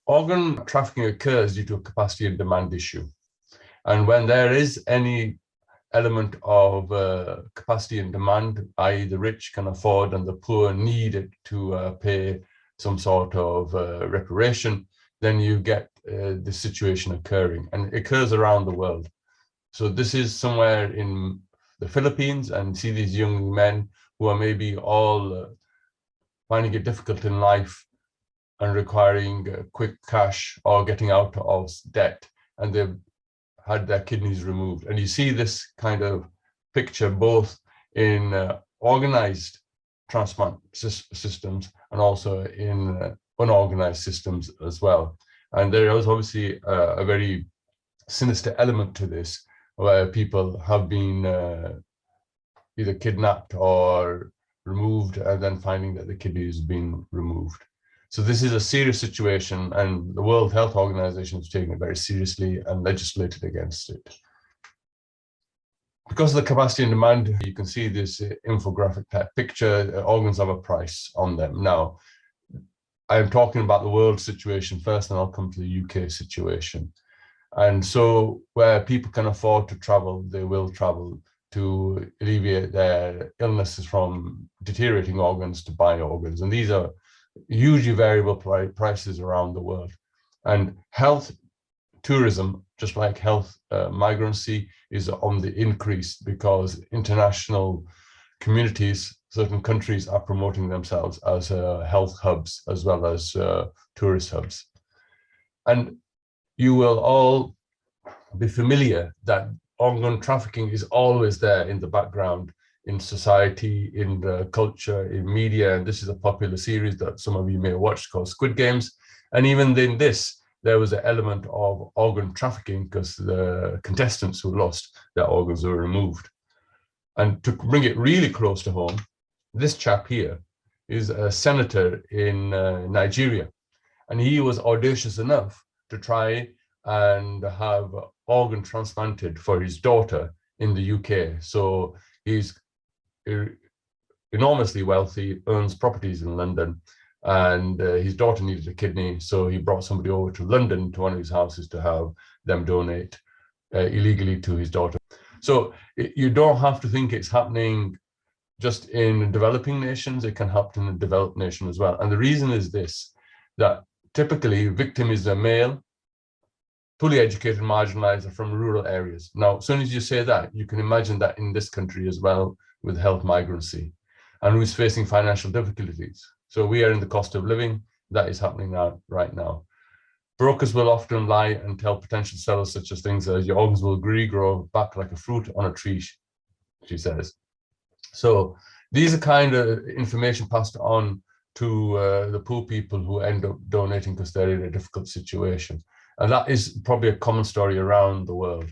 Organ trafficking occurs due to a capacity and demand issue. And when there is any element of capacity and demand, i.e. the rich can afford and the poor need it to pay some sort of reparation, then you get this situation occurring, and it occurs around the world. So this is somewhere in the Philippines, and see these young men who are maybe all finding it difficult in life and requiring quick cash or getting out of debt, and they've had their kidneys removed. And you see this kind of picture both in organized transplant systems and also in unorganized systems as well. And there is obviously a very sinister element to this, where people have been either kidnapped or removed and then finding that the kidney has been removed. So this is a serious situation, and the World Health Organization is taking it very seriously and legislated against it. Because of the capacity and demand, you can see this infographic type picture. Organs have a price on them. Now, I'm talking about the world situation first, and I'll come to the UK situation. And so where people can afford to travel, they will travel to alleviate their illnesses from deteriorating organs to buy organs. And these are hugely variable prices around the world. And health tourism, just like health migrancy, is on the increase because international communities, certain countries are promoting themselves as health hubs as well as tourist hubs. And you will all be familiar that organ trafficking is always there in the background, in society, in the culture, in media. And this is a popular series that some of you may have watched called Squid Games. And even in this, there was an element of organ trafficking because the contestants who lost, their organs were removed. And to bring it really close to home, this chap here is a senator in Nigeria. And he was audacious enough to try and have organ transplanted for his daughter in the UK. So he's enormously wealthy, owns properties in London, and his daughter needed a kidney. So he brought somebody over to London to one of his houses to have them donate illegally to his daughter. So you don't have to think it's happening just in developing nations. It can happen in a developed nation as well. And the reason is this, that typically victim is a male, fully educated, marginalized, from rural areas. Now, as soon as you say that, you can imagine that in this country as well with health migrancy, and who's facing financial difficulties. So we are in the cost of living. That is happening now, right now. Brokers will often lie and tell potential sellers such as things as your organs will regrow back like a fruit on a tree, she says. So these are kind of information passed on to the poor people who end up donating because they're in a difficult situation. And that is probably a common story around the world.